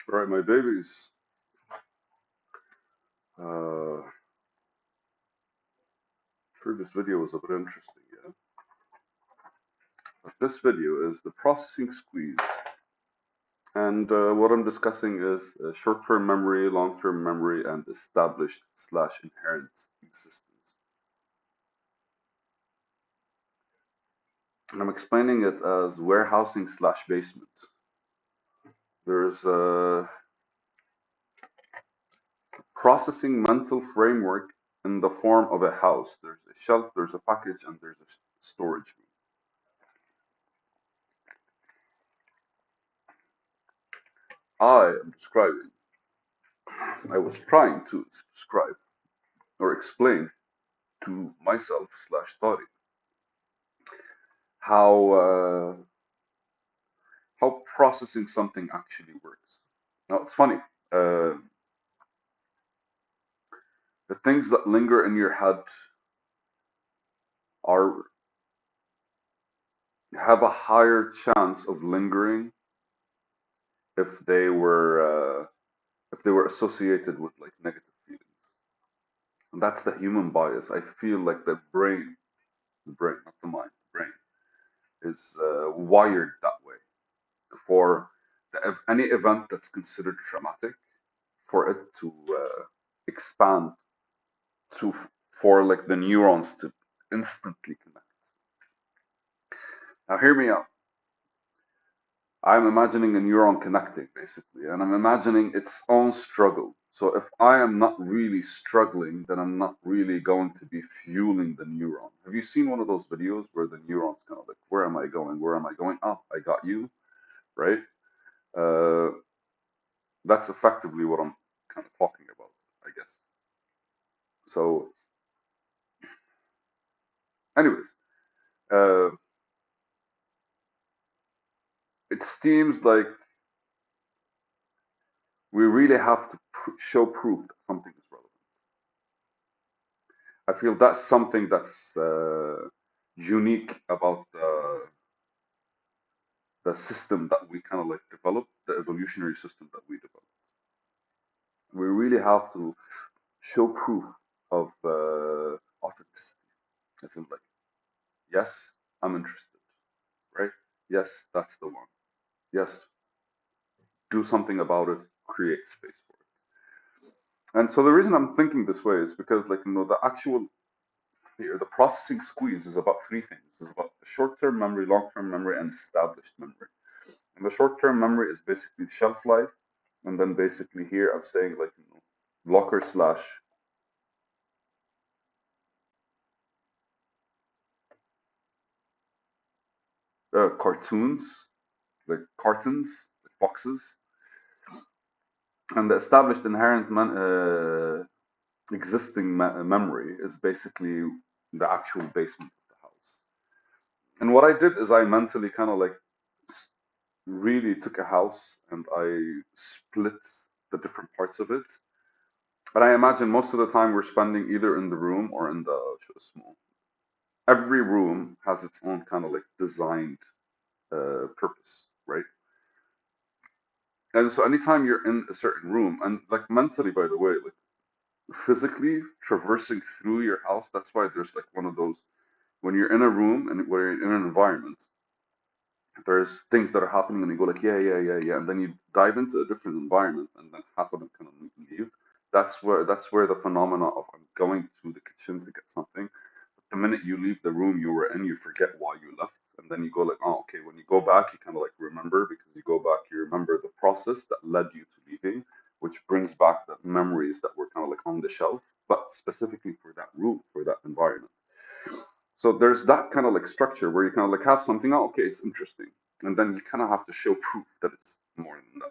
Right, my babies. Uh, sure, this video was a bit interesting, yeah. But this video is the processing squeeze, and what I'm discussing is short-term memory, long-term memory, and established slash inherent existence. And I'm explaining it as warehousing slash basement. There's a processing mental framework in the form of a house. There's a shelf, there's a package, and there's a storage room. I am describing, I was trying to describe or explain to myself slash Tariq how how processing something actually works. Now it's funny. Uh, the things that linger in your head are have a higher chance of lingering if they were associated with like negative feelings. And that's the human bias. I feel like the brain, not the mind, the brain is wired that way for any event that's considered traumatic, for it to expand to for like the neurons to instantly connect. Now, hear me out. I'm imagining a neuron connecting basically, and I'm imagining its own struggle. So if I am not really struggling, then I'm not really going to be fueling the neuron. Have you seen one of those videos where the neuron's kind of like, where am I going? Where am I going? Oh, I got you, right? Uh, that's effectively what I'm kind of talking about, I guess. So, anyways, uh, it seems like we really have to show proof that something is relevant. I feel that's something that's unique about the system that we kind of like developed, the evolutionary system that we developed. We really have to show proof of authenticity. As in, like, yes, I'm interested, right? Yes, that's the one. Yes, do something about it, create space for it. And so the reason I'm thinking this way is because, like, the actual here, the processing squeeze is about three things. It's about the short-term memory, long-term memory, and established memory. And the short-term memory is basically shelf life, and then basically here I'm saying like blocker slash cartoons, like cartons, like boxes, and the established inherent existing memory is basically the actual basement of the house. And what I did is I mentally kind of like really took a house and I split the different parts of it. And I imagine most of the time we're spending either in the room or in the small. Every room has its own kind of like designed purpose, right? And so anytime you're in a certain room, and like mentally, by the way, like physically traversing through your house, that's why there's like one of those when you're in a room and where you're in an environment, there's things that are happening and you go like, yeah, yeah, yeah, yeah, and then you dive into a different environment and then half of them kind of leave. That's where the phenomena of I'm going to the kitchen to get something. But the minute you leave the room you were in, you forget why you left, and then you go like, oh, okay. When you go back, you kind of like remember because you go back, you remember the process that led you to leaving, which brings back the memories that were kind of like on the shelf, but specifically for that room, for that environment. So there's that kind of like structure where you kind of like have something, oh, okay, it's interesting. And then you kind of have to show proof that it's more than that.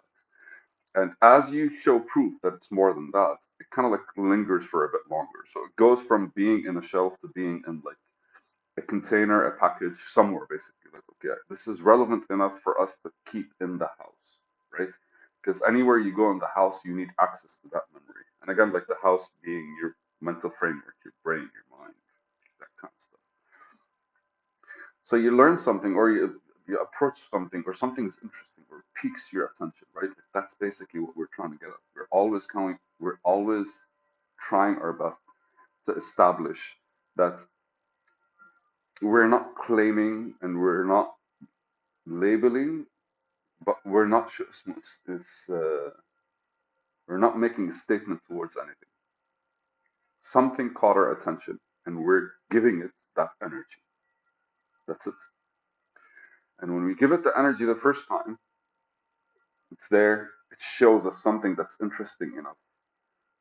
And as you show proof that it's more than that, it kind of like lingers for a bit longer. So it goes from being in a shelf to being in like a container, a package, somewhere basically. Like, okay, this is relevant enough for us to keep in the house, right? Because anywhere you go in the house, you need access to that memory. And again, like the house being your mental framework, your brain, your mind, that kind of stuff. So you learn something or you approach something or something's interesting or piques your attention, right? That's basically what we're trying to get at. We're always trying our best to establish that we're not claiming and we're not labeling, but we're not we're not making a statement towards anything. Something caught our attention, and we're giving it that energy. That's it. And when we give it the energy the first time, it's there. It shows us something that's interesting enough.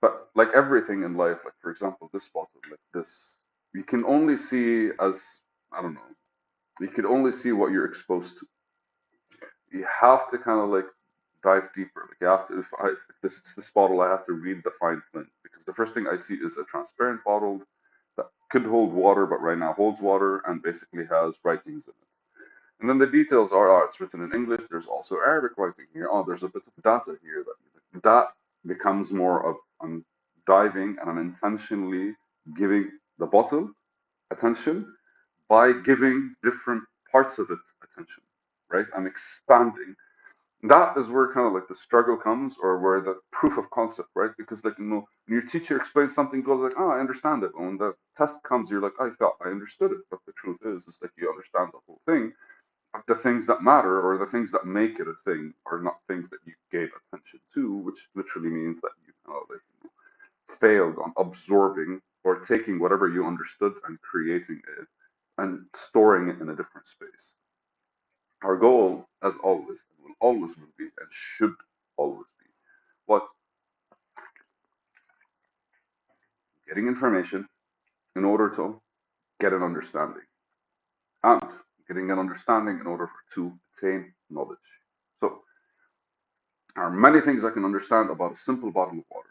But like everything in life, like for example, this bottle, like this, you can only see as, I don't know, you can only see what you're exposed to. You have to kind of like dive deeper. Like you have to, if this it's this bottle, I have to read the fine print because the first thing I see is a transparent bottle that could hold water, but right now holds water and basically has writings in it. And then the details are, oh, it's written in English. There's also Arabic writing here. Oh, there's a bit of data here. That becomes more of I'm diving and I'm intentionally giving the bottle attention by giving different parts of it attention, right? I'm expanding. That is where kind of like the struggle comes, or where the proof of concept, right? Because like when your teacher explains something, goes like, "Oh, I understand it." And when the test comes, you're like, "I thought I understood it," but the truth is like you understand the whole thing. But the things that matter, or the things that make it a thing, are not things that you gave attention to, which literally means that you like, failed on absorbing or taking whatever you understood and creating it and storing it in a different space. Our goal, as always, will be, and should always be, what getting information in order to get an understanding, and getting an understanding in order to attain knowledge. So, there are many things I can understand about a simple bottle of water.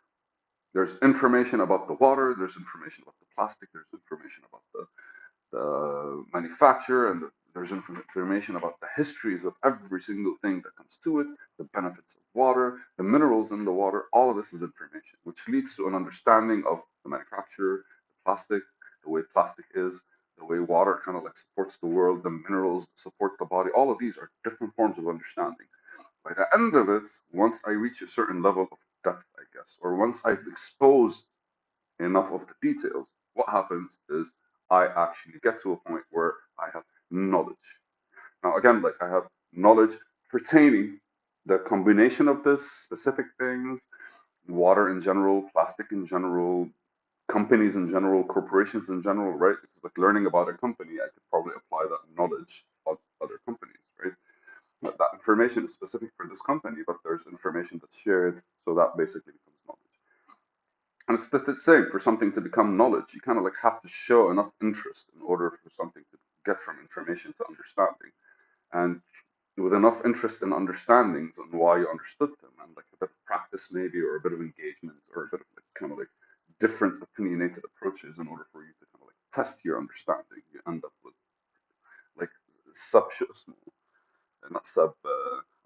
There's information about the water, there's information about the plastic, there's information about the manufacturer, and there's information about the histories of every single thing that comes to it, the benefits of water, the minerals in the water. All of this is information, which leads to an understanding of the manufacturer, the plastic, the way plastic is, the way water kind of like supports the world, the minerals that support the body. All of these are different forms of understanding. By the end of it, once I reach a certain level of depth, I guess, or once I've exposed enough of the details, what happens is I actually get to a point where I have knowledge. Now, again, like I have knowledge pertaining the combination of this specific things, water in general, plastic in general, companies in general, corporations in general, right? Because like learning about a company, I could probably apply that knowledge on other companies, right? But that information is specific for this company, but there's information that's shared, so that basically becomes knowledge. And it's the same for something to become knowledge. You kind of like have to show enough interest in order for something to get from information to understanding. And with enough interest and understandings on why you understood them, and like a bit of practice maybe, or a bit of engagement, or a bit of like kind of like different opinionated approaches in order for you to kind of like test your understanding, you end up with like sub not sub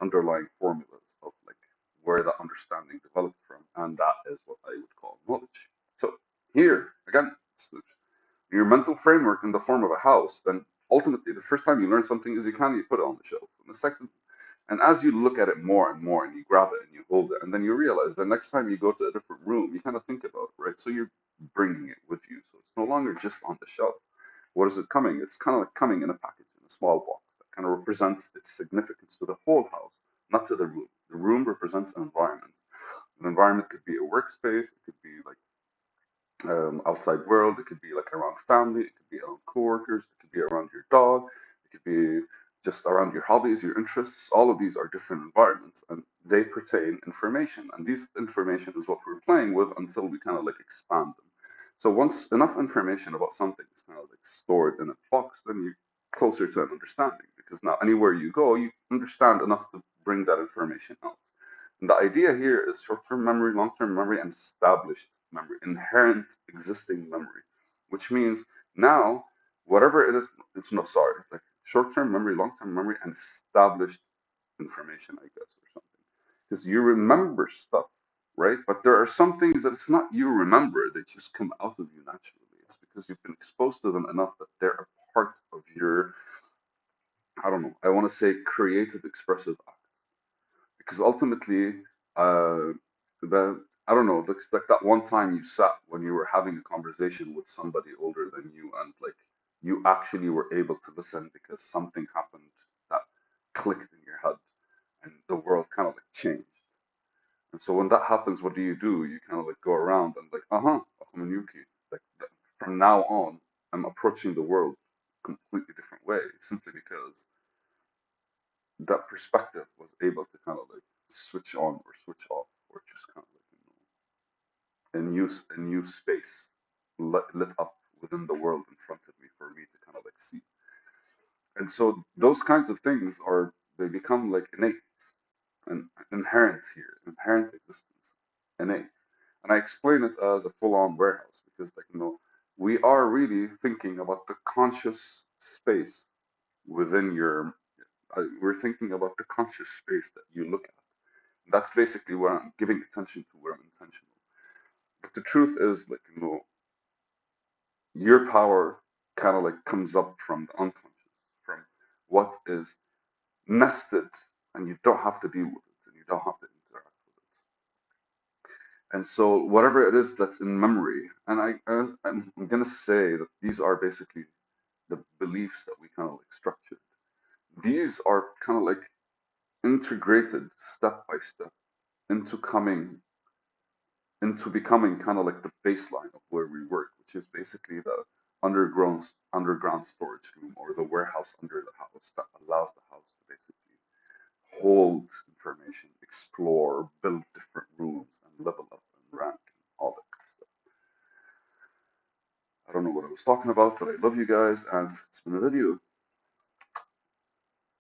underlying formulas of like where that understanding developed from, and that is what I would call knowledge. So here again, it's your mental framework in the form of a house. Then ultimately, the first time you learn something is you put it on the shelf, and the second, and as you look at it more and more, and you grab it and you hold it, and then you realize the next time you go to a different room, you kind of think about it, right? So you're bringing it with you, so it's no longer just on the shelf. What is it coming? It's kind of like coming in a package, in a small box that kind of represents its significance to the whole house, not to the room. The room represents an environment. An environment could be a workspace, it could be like outside world, it could be like around family, it could be around coworkers, it could be around your dog, it could be just around your hobbies, your interests. All of these are different environments and they pertain information. And this information is what we're playing with until we kind of like expand them. So once enough information about something is kind of like stored in a box, then you're closer to an understanding because now anywhere you go, you understand enough to bring that information out. And the idea here is short-term memory, long-term memory, and established memory, inherent existing memory, which means now whatever it is, it's no sorry, like short-term memory, long-term memory, and established information, I guess, or something. Because you remember stuff, right? But there are some things that it's not you remember, they just come out of you naturally. It's because you've been exposed to them enough that they're a part of your, I don't know, I want to say creative expressive act. because ultimately, the I don't know, looks like that one time you sat when you were having a conversation with somebody older than you, and like you actually were able to listen because something happened that clicked in your head, and the world kind of like changed. And so when that happens, what do? You kind of like go around and like, Yuki, like from now on, I'm approaching the world completely different way, simply because that perspective was able to kind of like switch on or switch off, or just kind of like, a new space lit up within the world in front of me for me to kind of like see. And so those kinds of things are, they become like innate and inherent here, inherent existence, innate. And I explain it as a full-on warehouse because, like, we are really thinking about the conscious space within your. We're thinking about the conscious space that you look at. That's basically where I'm giving attention to, where I'm intentional. But the truth is, like, your power kind of like comes up from the unconscious, from what is nested, and you don't have to deal with it, and you don't have to interact with it. And so, whatever it is that's in memory, and I'm gonna say that these are basically the beliefs that we kind of like structured. These are kind of like integrated step by step into coming into becoming kind of like the baseline of where we work, which is basically the underground storage room, or the warehouse under the house that allows the house to basically hold information, explore, build different rooms, and level up and rank and all that good stuff. I don't know what I was talking about, but I love you guys, and it's been a video.